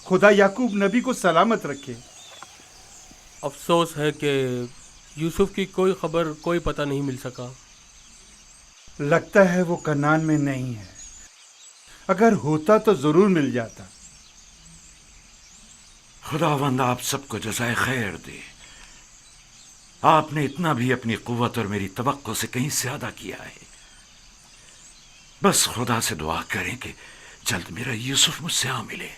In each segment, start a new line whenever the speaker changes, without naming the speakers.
खुदा याकूब नबी को सलामत रखे।
अफसोस है कि यूसुफ की कोई खबर, कोई पता नहीं मिल सका।
लगता है वो कनान में नहीं है, अगर होता तो जरूर मिल जाता।
खुदावंद आप सबको जज़ाए खैर दे। आपने इतना भी अपनी कुव्वत और मेरी तवक्को से कहीं ज्यादा किया है। बस खुदा से दुआ करें कि जल्द मेरा यूसुफ मुझसे आ मिले।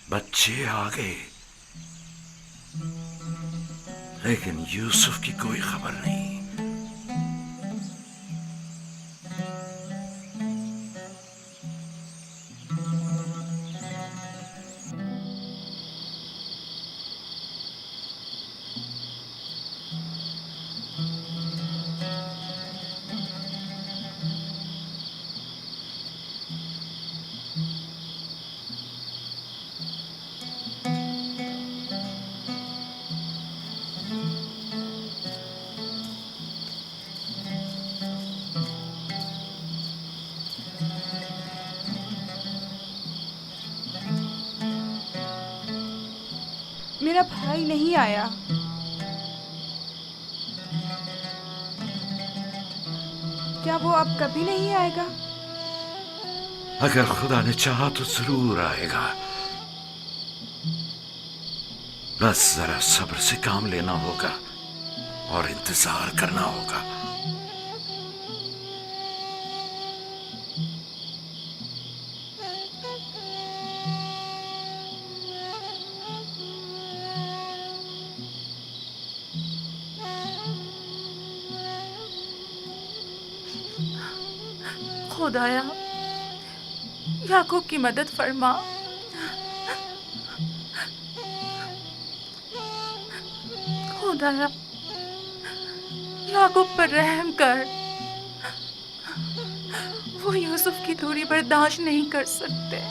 बच्चे आ गए, लेकिन यूसुफ की कोई खबर नहीं।
मेरा भाई नहीं आया। क्या वो अब कभी नहीं आएगा?
अगर खुदा ने चाहा तो जरूर आएगा। बस जरा सब्र से काम लेना होगा और इंतजार करना होगा।
खुदाया, याकूब की मदद फरमा। खुदाया, याकूब पर रहम कर। वो यूसुफ की दूरी बर्दाश्त नहीं कर सकते।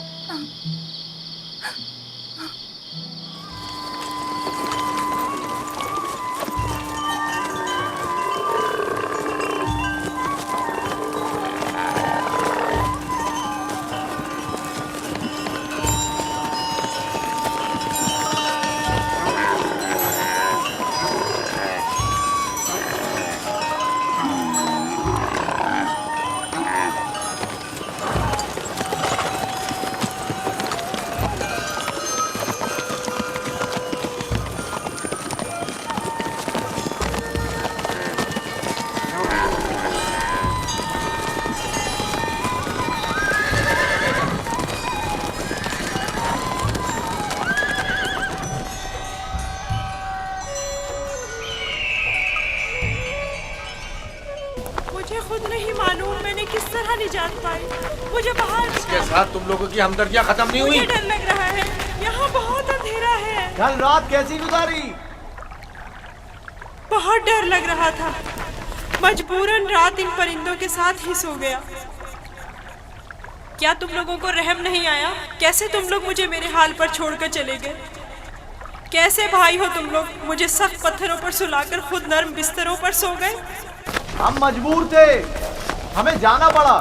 खुद नहीं मालूम मैंने किस तरह निजात पाई। मुझे बाहर
इसके साथ तुम लोगों की हमदर्दियां खत्म नहीं हुई।
मुझे डर लग रहा है, यहाँ बहुत अंधेरा है।
कल रात कैसी गुजारी?
बहुत डर लग रहा था, मजबूरन रात इन परिंदों के साथ ही सो गया। क्या तुम लोगों को रहम नहीं आया? कैसे तुम लोग मुझे मेरे हाल पर छोड़कर चले गए? कैसे भाई हो तुम लोग? मुझे सख्त पत्थरों पर सुलाकर खुद नर्म बिस्तरों पर सो गए।
हम मजबूर थे, हमें जाना पड़ा।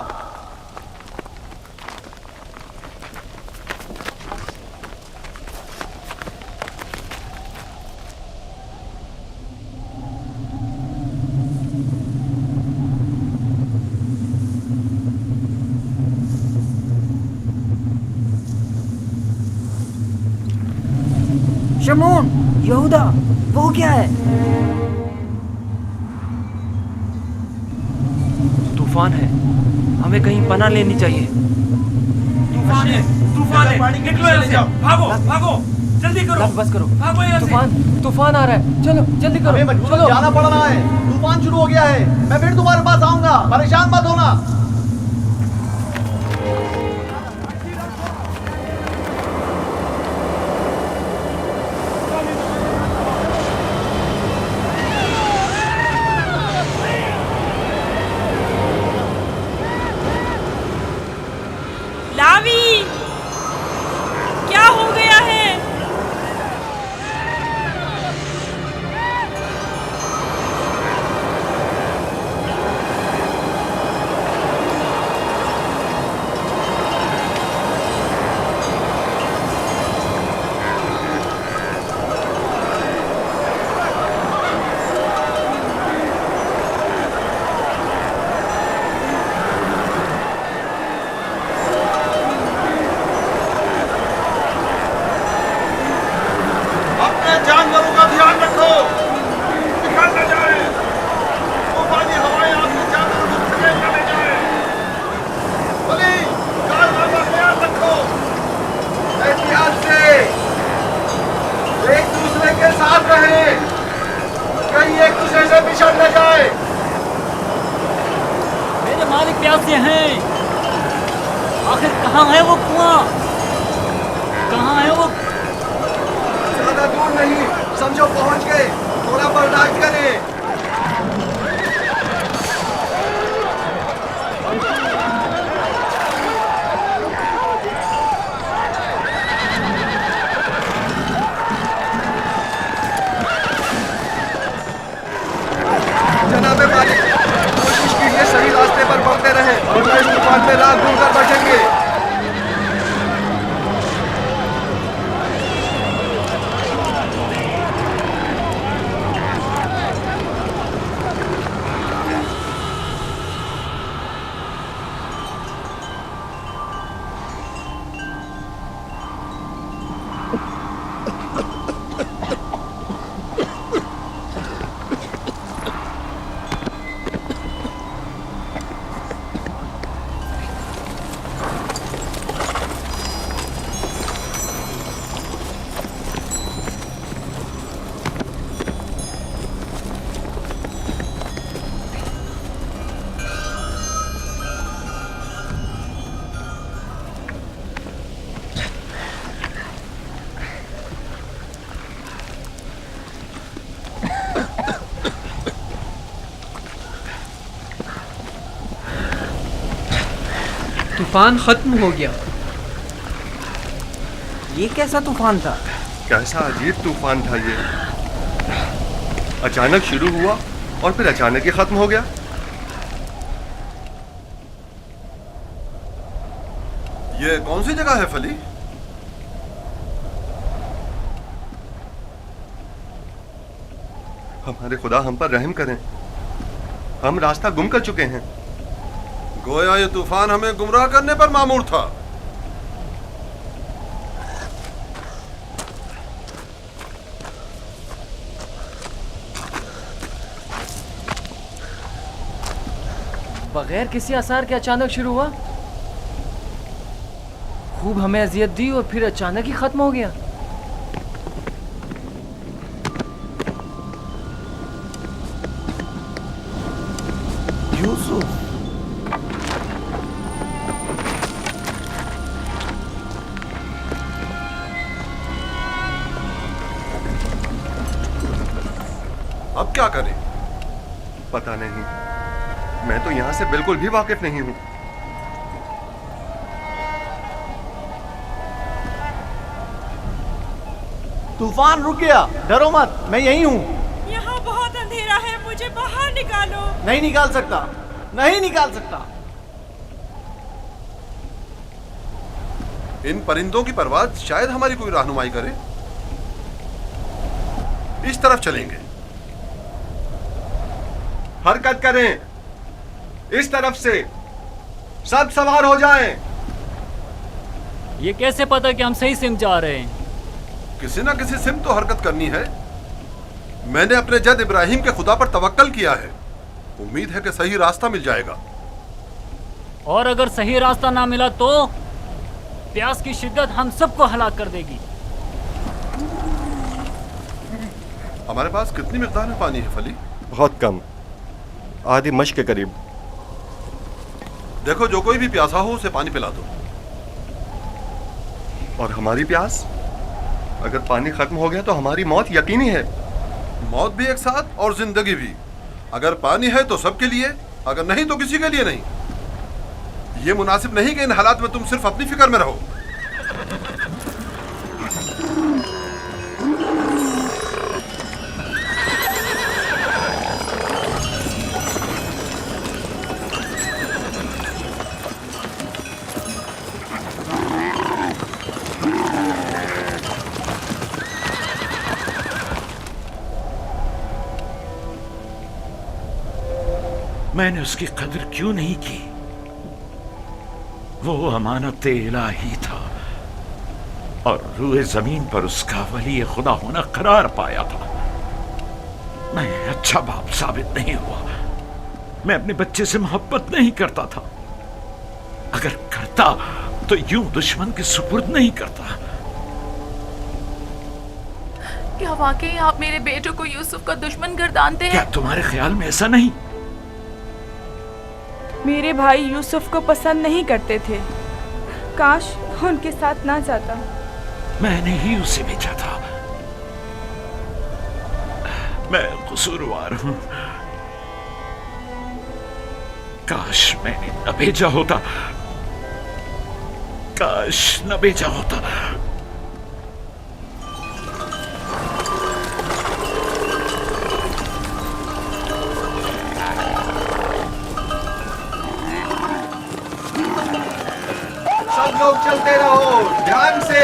शमून, यहूदा, वो क्या है? तूफान है, हमें कहीं पनाह लेनी चाहिए।
तूफान है, तूफान है, निकलो यहाँ से, भागो, भागो, जल्दी करो,
बस करो,
भागो यहाँ से।
तूफान आ रहा है, चलो जल्दी करो।
हमें मजबूरन जाना पड़ रहा है, तूफान शुरू हो गया है। मैं फिर तुम्हारे पास आऊंगा, परेशान मत होना। न जाए।
मेरे मालिक प्यासे हैं। आखिर कहाँ है वो कुआं? कहाँ है वो?
ज्यादा दूर नहीं, समझो पहुंच गए। थोड़ा बर्दाश्त करें। जनाबे मालिक, कोशिश कीजिए सही रास्ते पर बढ़ते रहे, वरना इस तूफान में रात भूल कर बैठेंगे।
तूफान खत्म हो गया। ये कैसा तूफान था?
कैसा अजीब तूफान था ये। अचानक शुरू हुआ और फिर अचानक ही खत्म हो गया।
ये कौन सी जगह है फली?
हमारे खुदा हम पर रहम करें, हम रास्ता गुम कर चुके हैं।
गोया ये तूफान हमें गुमराह करने पर मामूर था।
बगैर किसी आसार के अचानक शुरू हुआ, खूब हमें अजियत दी और फिर अचानक ही खत्म हो गया।
यूसुफ, अब क्या करें?
पता नहीं, मैं तो यहां से बिल्कुल भी वाकिफ नहीं हूं।
तूफान रुक गया, डरो मत, मैं यही हूँ।
यहाँ बहुत अंधेरा है, मुझे बाहर निकालो।
नहीं निकाल सकता, नहीं निकाल सकता।
इन परिंदों की परवाज़ शायद हमारी कोई रहनुमाई करे। इस तरफ चलेंगे।
हरकत करें, इस तरफ से। सब सवार हो जाएं।
ये कैसे पता कि हम सही सिम जा रहे हैं?
किसी ना किसी सिम तो हरकत करनी है। मैंने अपने जद इब्राहिम के खुदा पर तवक्कल किया है। उम्मीद है कि सही रास्ता मिल जाएगा।
और अगर सही रास्ता ना मिला तो प्यास की शिद्दत हम सबको हलाक कर देगी।
हमारे पास कितनी मिकदार में पानी है फली?
बहुत कम, आधी मश्क के करीब।
देखो, जो कोई भी प्यासा हो उसे पानी पिला दो।
और हमारी प्यास? अगर पानी खत्म हो गया तो हमारी मौत यकीनी है।
मौत भी एक साथ और जिंदगी भी। अगर पानी है तो सबके लिए, अगर नहीं तो किसी के लिए नहीं। ये मुनासिब नहीं कि इन हालात में तुम सिर्फ अपनी फिक्र में रहो।
मैंने उसकी कदर क्यों नहीं की? वो अमानत इलाही था और रूए जमीन पर उसका वली खुदा होना करार पाया था। मैं अच्छा बाप साबित नहीं हुआ। मैं अपने बच्चे से मोहब्बत नहीं करता था। अगर करता तो यूं दुश्मन के सुपुर्द नहीं करता।
क्या वाकई आप मेरे बेटे को यूसुफ का दुश्मन गर्दानते
क्या
हैं?
तुम्हारे ख्याल में ऐसा नहीं?
मेरे भाई यूसुफ को पसंद नहीं करते थे। काश वो उनके साथ ना जाता।
मैंने ही उसे भेजा था। मैं कसूरवार हूं। काश मैंने न भेजा होता। काश न भेजा होता।
सब लोग चलते रहो ध्यान से।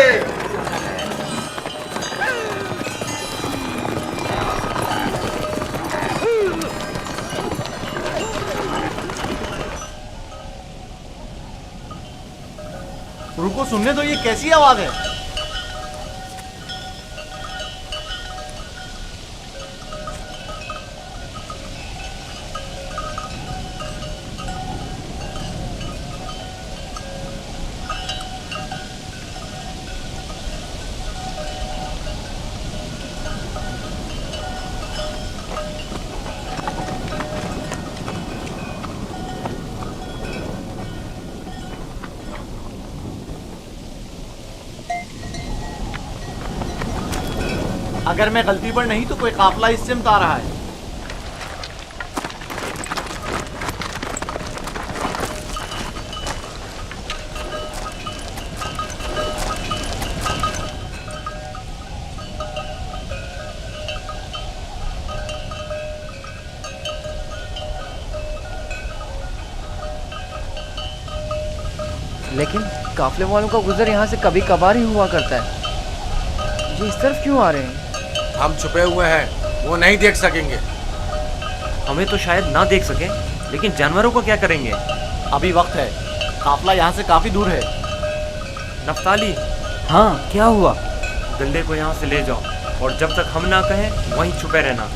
रुको, सुनने दो, ये कैसी आवाज है? अगर मैं गलती पर नहीं तो कोई काफिला इस सिमत आ रहा है।
लेकिन काफले वालों का गुजर यहाँ से कभी कभार ही हुआ करता है। ये इस तरफ क्यों आ रहे हैं?
हम छुपे हुए हैं, वो नहीं देख सकेंगे।
हमें तो शायद ना देख सके, लेकिन जानवरों को क्या करेंगे?
अभी वक्त है, काफिला यहाँ से काफी दूर है।
नफ्ताली,
हाँ, क्या हुआ?
गल्ले को यहाँ से ले जाओ और जब तक हम ना कहें वहीं छुपे रहना।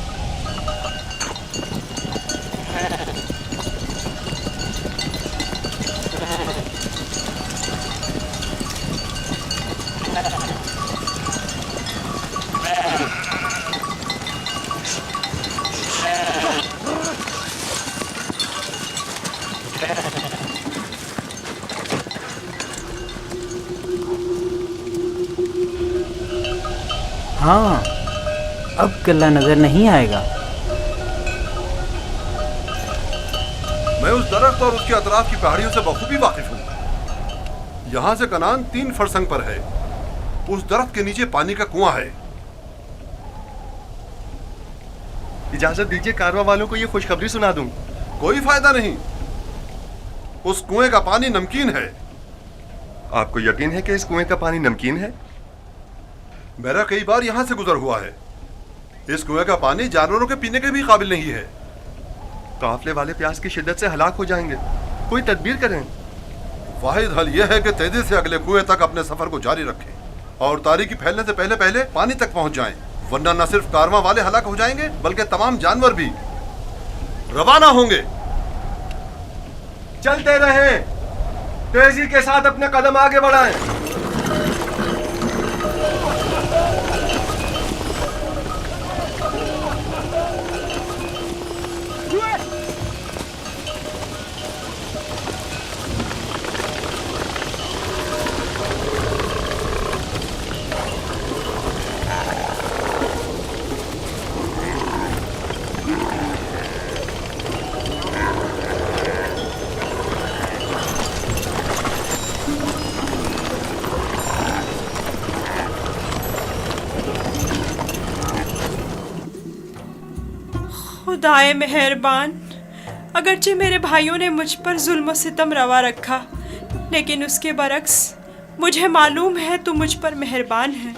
हाँ, अब किला नजर नहीं आएगा।
मैं उस दरख्त और उसके अतराफ की पहाड़ियों से बखूबी वाकिफ हूँ। यहाँ से कनान 3 फरसंग पर है। उस दरख्त के नीचे पानी का कुआं है।
इजाजत दीजिए कारवा वालों को ये खुशखबरी सुना दूं।
कोई फायदा नहीं। उस कुएं का पानी नमकीन है।
आपको यकीन है कि इस कुएं का पानी नमकीन है?
मेरा कई बार यहाँ से गुजर हुआ है। इस कुएं का पानी जानवरों के पीने के भी काबिल नहीं है।
काफले वाले प्यास की शिद्दत से हलाक हो जाएंगे। कोई तदबीर करें।
वाहिद हल यह है कि तेजी से अगले कुएं तक अपने सफर को जारी रखें और तारीकी फैलने से पहले पहले पानी तक पहुंच जाएं, वरना न सिर्फ कारवां वाले हलाक हो जाएंगे बल्कि तमाम जानवर भी रवाना होंगे।
चलते रहें, तेजी के साथ अपने कदम आगे बढ़ाएं।
खुदाए मेहरबान, अगरचे मेरे भाइयों ने मुझ पर जुल्म सितम रवा रखा, लेकिन उसके बरक्स मुझे मालूम है तू मुझ पर मेहरबान है।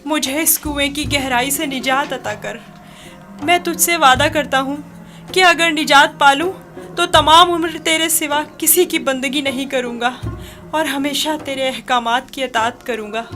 मुझे इस कुएं की गहराई से निजात अता कर। मैं तुझसे वादा करता हूँ कि अगर निजात पालूँ तो तमाम उम्र तेरे सिवा किसी की बंदगी नहीं करूँगा और हमेशा तेरे अहकामात की अतात करूँगा।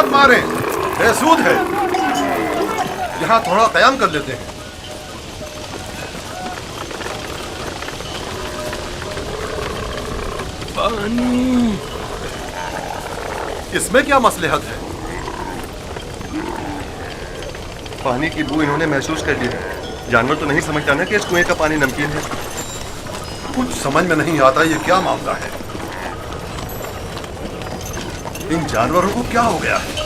मत मारें, बेसूद है। यहाँ थोड़ा कयाम कर लेते हैं।
पानी।
इसमें क्या मसलहत है?
पानी की बू इन्होंने महसूस कर ली है। जानवर तो नहीं समझता ना कि इस कुएं का पानी नमकीन है।
कुछ समझ में नहीं आता ये क्या मामला है। इन जानवरों को क्या हो गया है?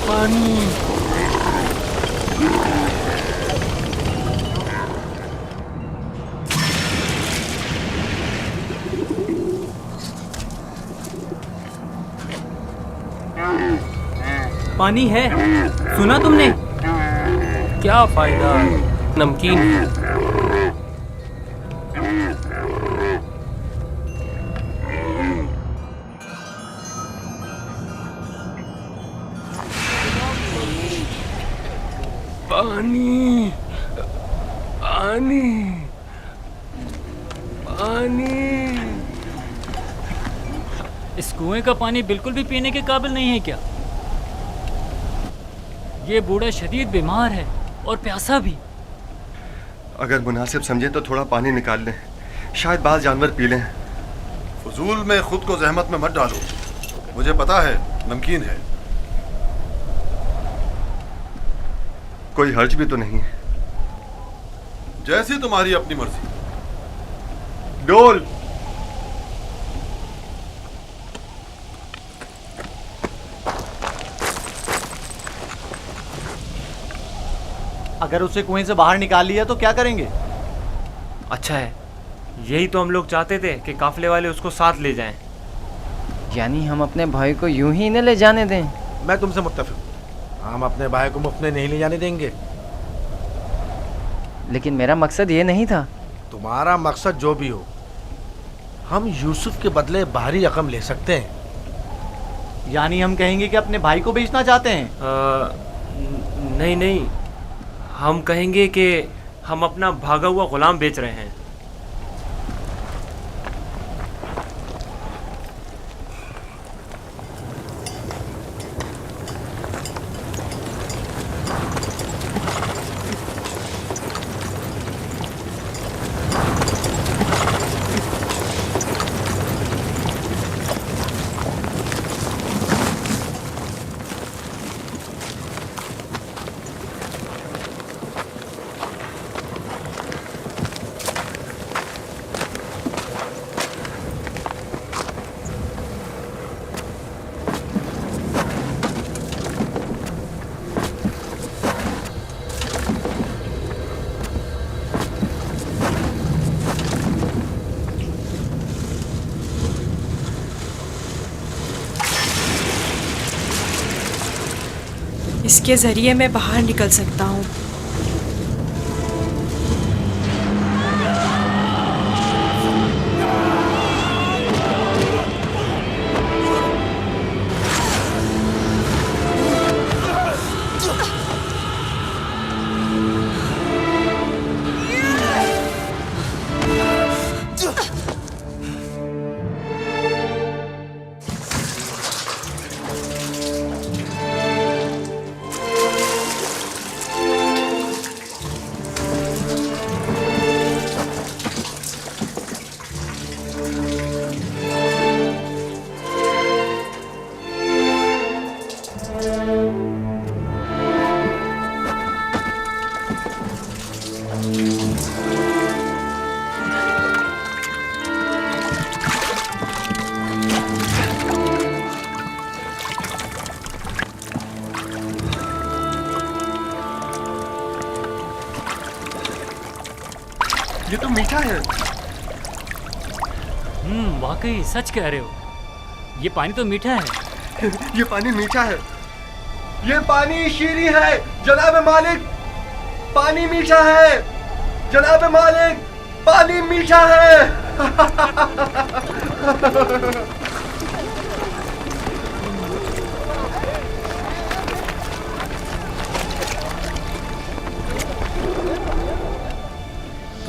पानी।
पानी है, सुना तुमने?
क्या फायदा, नमकीन है। पानी, पानी, पानी।
इस कुएं का पानी बिल्कुल भी पीने के काबिल नहीं है क्या? ये बूढ़ा शदीद बीमार है और प्यासा भी।
अगर मुनासिब समझे तो थोड़ा पानी निकाल लें, शायद बाल जानवर पी लें।
फजूल में खुद को जहमत में मत डालो, मुझे पता है नमकीन है।
कोई हर्ज भी तो नहीं है।
जैसी तुम्हारी अपनी मर्जी।
डोल।
अगर उसे कुएं से बाहर निकाल लिया तो क्या करेंगे?
अच्छा है, यही तो हम लोग चाहते थे कि काफले वाले उसको साथ ले जाएं।
यानी हम अपने भाई को यूं ही न ले जाने दें?
मैं तुमसे मुत्तफिक हूं। हम अपने भाई को मुफ्त में नहीं ले जाने देंगे।
लेकिन मेरा मकसद ये नहीं था।
तुम्हारा मकसद जो भी हो, हम यूसुफ के बदले बाहरी रकम ले सकते हैं।
यानी हम कहेंगे कि अपने भाई को बेचना चाहते हैं?
नहीं नहीं, हम कहेंगे कि हम अपना भागा हुआ गुलाम बेच रहे हैं।
इसके जरिए मैं बाहर निकल सकता हूँ।
ये तो मीठा है।
वाकई सच कह रहे हो। ये पानी तो मीठा है।
ये पानी मीठा है। ये पानी शीरी है जनाब मालिक। पानी मीठा है जनाब मालिक। पानी मीठा है।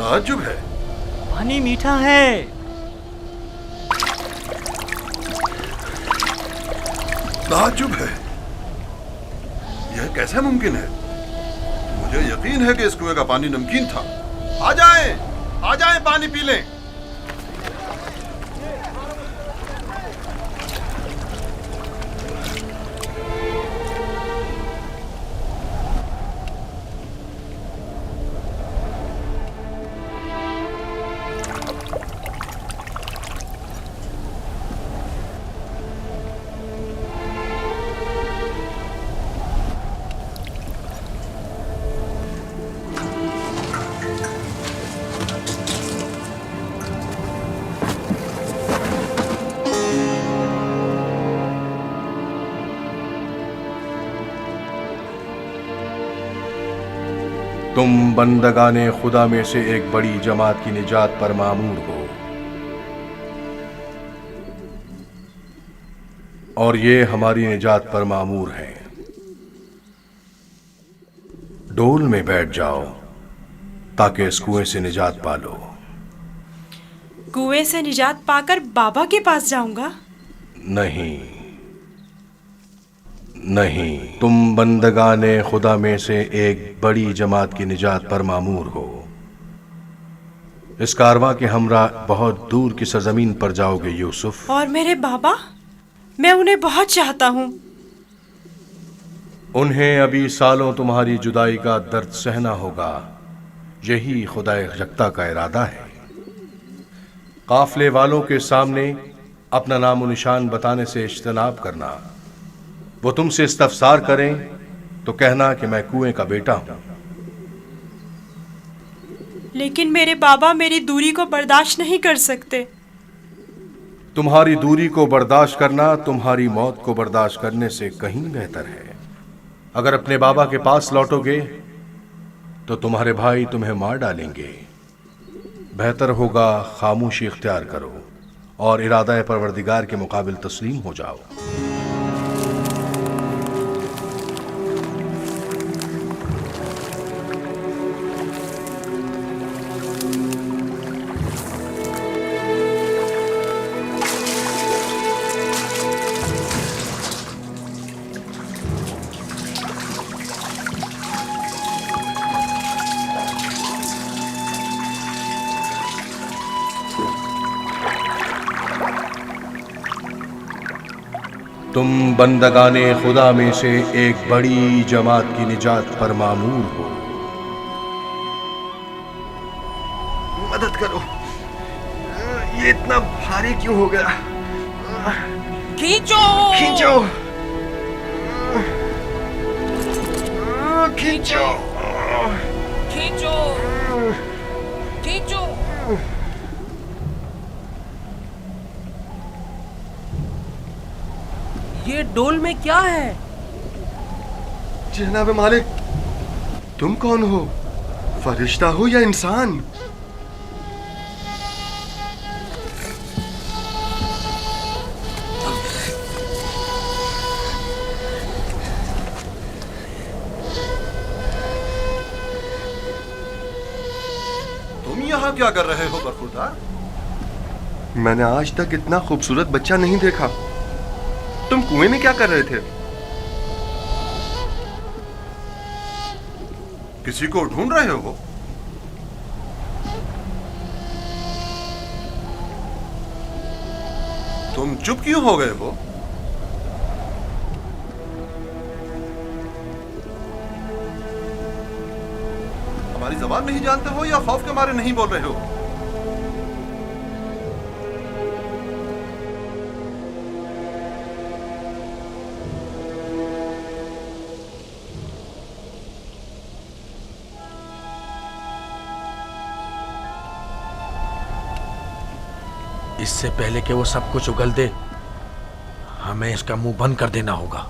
ताज्जुब है।
पानी मीठा है।
ताज्जुब है। यह कैसे मुमकिन है? मुझे यकीन है कि इस कुएं का पानी नमकीन था। आ जाएं पानी पी लें।
तुम बंदगाने खुदा में से एक बड़ी जमात की निजात पर मामूर हो, और ये हमारी निजात पर मामूर हैं। डोल में बैठ जाओ ताकि इस कुएं से निजात पालो।
कुएं से निजात पाकर बाबा के पास जाऊंगा?
नहीं, तुम बंदगाने खुदा में से एक बड़ी जमात की निजात पर मामूर हो। इस कारवां के हमरा बहुत दूर की सरजमीन पर जाओगे यूसुफ।
और मेरे बाबा? मैं उन्हें बहुत चाहता हूँ।
उन्हें अभी सालों तुम्हारी जुदाई का दर्द सहना होगा। यही खुदा यकता का इरादा है। काफले वालों के सामने अपना नामो निशान बताने से इज्तनाब करना। वो तुमसे इस्तफसार करें तो कहना कि मैं कुएं का बेटा हूं।
लेकिन मेरे बाबा मेरी दूरी को बर्दाश्त नहीं कर सकते।
तुम्हारी दूरी को बर्दाश्त करना तुम्हारी मौत को बर्दाश्त करने से कहीं बेहतर है। अगर अपने बाबा के पास लौटोगे तो तुम्हारे भाई तुम्हें मार डालेंगे। बेहतर होगा खामोशी इख्तियार करो और इरादा परवरदिगार के मुकाबिल तस्लीम हो जाओ। तुम बंदगाने खुदा में से एक बड़ी जमात की निजात पर मामूर हो।
मदद करो, ये इतना भारी क्यों हो गया?
खींचो
खींचो खींचो
खींचो खींचो।
ये डोल में क्या है?
जनाब मालिक, तुम कौन हो? फरिश्ता हो या इंसान?
तुम यहाँ क्या कर रहे हो बरखुरदार?
मैंने आज तक इतना खूबसूरत बच्चा नहीं देखा। तुम कुएं में क्या कर रहे थे?
किसी को ढूंढ रहे हो? तुम चुप क्यों हो गए हो? हमारी जबान नहीं जानते हो या खौफ के मारे नहीं बोल रहे हो?
इससे पहले कि वो सब कुछ उगल दे, हमें इसका मुंह बंद कर देना होगा।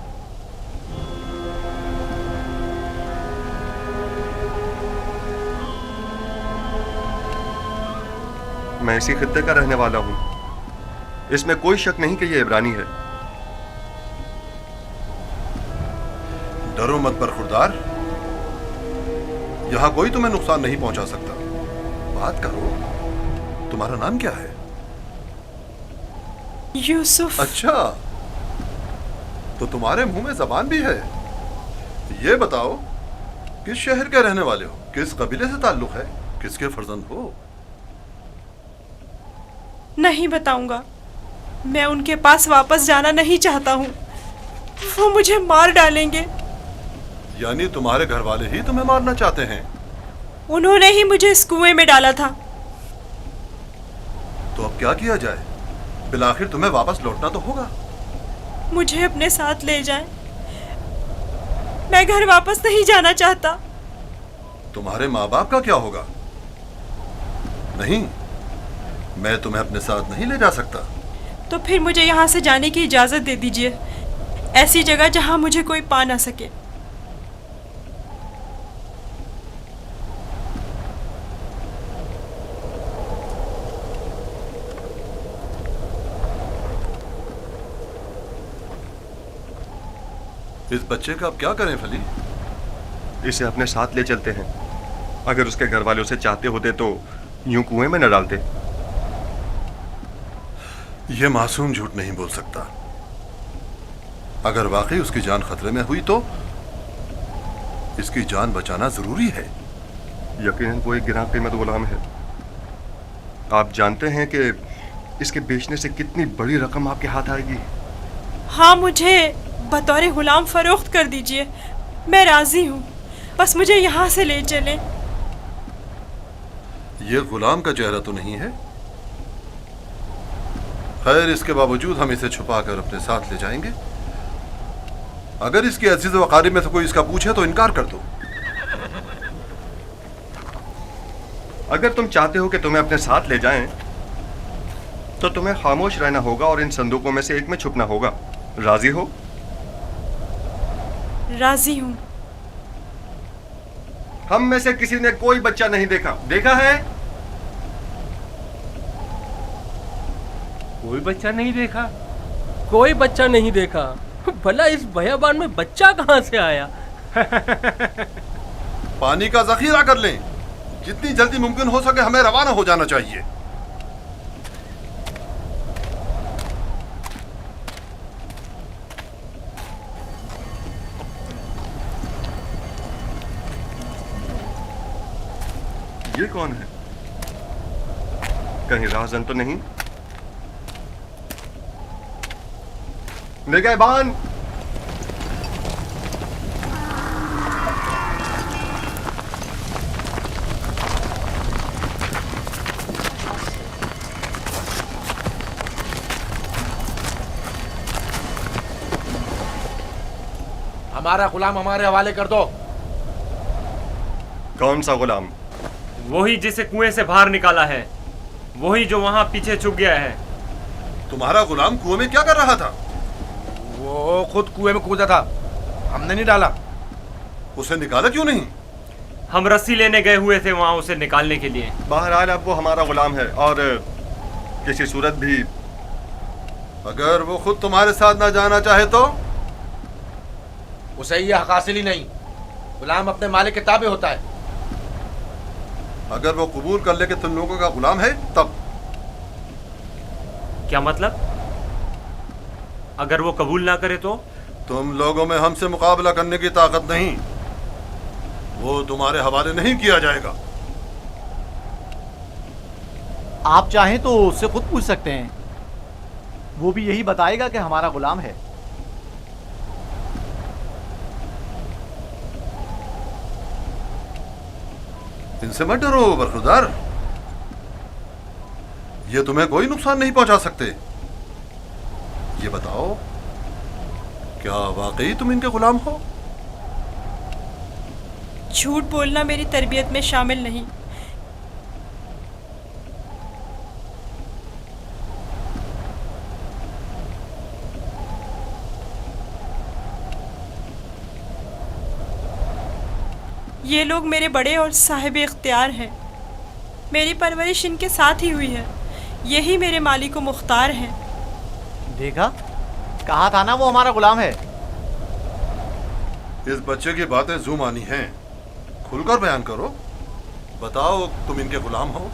मैं इसी खित्ते का रहने वाला हूं। इसमें कोई शक नहीं कि ये इब्रानी है।
डरो मत बरखुरदार, यहां कोई तुम्हें नुकसान नहीं पहुंचा सकता। बात करो। तुम्हारा नाम क्या है?
यूसुफ।
अच्छा, तो तुम्हारे मुंह में जबान भी है। ये बताओ, किस शहर के रहने वाले हो? किस कबीले से ताल्लुक है? किसके फर्जंद हो?
नहीं बताऊंगा। मैं उनके पास वापस जाना नहीं चाहता हूँ। वो मुझे मार डालेंगे।
यानी तुम्हारे घर वाले ही तुम्हें मारना चाहते हैं?
उन्होंने ही मुझे इस कुएं में डाला था।
तो अब क्या किया जाए? बिलाखिर तुम्हें वापस लौटना तो होगा।
मुझे अपने साथ ले जाएं। मैं घर वापस नहीं जाना चाहता।
तुम्हारे माँ बाप का क्या होगा? नहीं, मैं तुम्हें अपने साथ नहीं ले जा सकता।
तो फिर मुझे यहाँ से जाने की इजाजत दे दीजिए, ऐसी जगह जहाँ मुझे कोई पा ना सके।
इस बच्चे का अब क्या करें फली?
इसे अपने साथ ले चलते हैं। अगर उसके घर वाले उसे चाहते होते तो यूं कुएं में न डालते।
यह मासूम झूठ नहीं बोल सकता। अगर वाकई उसकी जान खतरे में हुई तो इसकी जान बचाना जरूरी है।
यकीनन वो एक गिरां कीमत गुलाम है। आप जानते हैं कि इसके बेचने से कितनी बड़ी रकम आपके हाथ आएगी।
हाँ, मुझे बतौर गुलाम फरोख्त कर दीजिए। मैं राजी हूँ, बस मुझे यहाँ से ले चलें।
यह गुलाम का चेहरा तो नहीं है। खैर, इसके बावजूद हम इसे छुपाकर अपने साथ ले जाएंगे। अगर इसके अजीज व अकारिब में से कोई इसका पूछे तो इनकार कर दो।
अगर तुम चाहते हो कि तुम्हें अपने साथ ले जाएं, तो तुम्हें खामोश रहना होगा और इन संदूकों में से एक में छुपना होगा। राजी हो?
राजी हूँ।
हम में से किसी ने कोई बच्चा नहीं देखा। देखा है?
कोई बच्चा नहीं देखा? कोई बच्चा नहीं देखा? भला इस बयाबान में बच्चा कहाँ से आया?
पानी का जखीरा कर लें। जितनी जल्दी मुमकिन हो सके हमें रवाना हो जाना चाहिए।
ये कौन है? कहीं राहजन तो नहीं? निगहबान!
हमारा गुलाम हमारे हवाले कर दो।
कौन सा गुलाम?
वही जिसे कुएं से बाहर निकाला है, वही जो वहां पीछे छुप गया है।
तुम्हारा गुलाम कुएं में क्या कर रहा था?
वो खुद कुएं में कूदा था, हमने नहीं डाला।
उसे निकाला क्यों नहीं?
हम रस्सी लेने गए हुए थे वहां उसे निकालने के लिए।
बहरहाल अब वो हमारा गुलाम है और किसी सूरत भी।
अगर वो खुद तुम्हारे साथ ना जाना चाहे तो?
उसे ये हक हासिल ही नहीं। गुलाम अपने मालिक के ताबे होता है।
अगर वो कबूल कर ले कि तुम लोगों का गुलाम है तब?
क्या मतलब? अगर वो कबूल ना करे तो?
तुम लोगों में हमसे मुकाबला करने की ताकत नहीं। वो तुम्हारे हवाले नहीं किया जाएगा।
आप चाहें तो उससे खुद पूछ सकते हैं। वो भी यही बताएगा कि हमारा गुलाम है।
इनसे मत डरो बरखुरदार। ये तुम्हें कोई नुकसान नहीं पहुंचा सकते। ये बताओ, क्या वाकई तुम इनके गुलाम हो?
झूठ बोलना मेरी तरबियत में शामिल नहीं। ये लोग मेरे बड़े और साहिब इख्तियार हैं। मेरी परवरिश इनके साथ ही हुई है। यही मेरे मालिक व मुख्तार हैं।
देखा, कहा था ना वो हमारा गुलाम है।
इस बच्चे की बातें जू मानी हैं। खुलकर बयान करो। बताओ, तुम इनके गुलाम हो?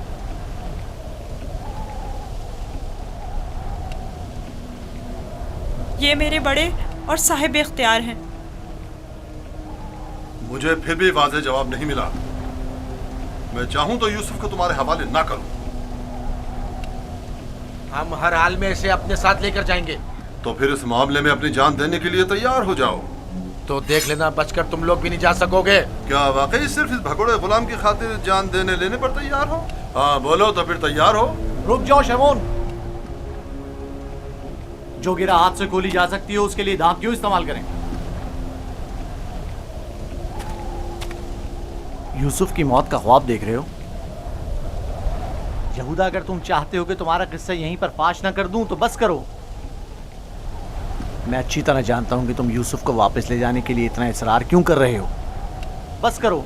ये मेरे बड़े और साहिब इख्तियार हैं।
मुझे फिर भी वाज़ेह जवाब नहीं मिला। मैं चाहूं तो यूसुफ को तुम्हारे हवाले ना करूं।
हम हर हाल में इसे अपने साथ लेकर जाएंगे।
तो फिर इस मामले में अपनी जान देने के लिए तैयार हो जाओ।
तो देख लेना, बचकर तुम लोग भी नहीं जा सकोगे।
क्या वाकई सिर्फ इस भगोड़े गुलाम की खातिर जान देने लेने पर तैयार हो? हाँ बोलो, तो फिर तैयार हो?
रुक जाओ शमोन। जो गिरा हाथ से गोली जा सकती है उसके लिए दांत क्यों इस्तेमाल करें? यूसुफ की मौत का ख्वाब देख रहे हो? यहूदा, अगर तुम चाहते हो कि तुम्हारा किस्सा यहीं पर फाश ना कर दूं तो बस करो। मैं अच्छी तरह जानता हूं कि तुम यूसुफ को वापस ले जाने के लिए इतना इसरार क्यों कर रहे हो। बस करो।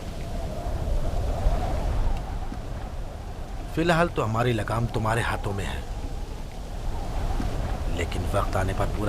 फिलहाल तो हमारी लगाम तुम्हारे हाथों में है, लेकिन वक्त आने पर पूरा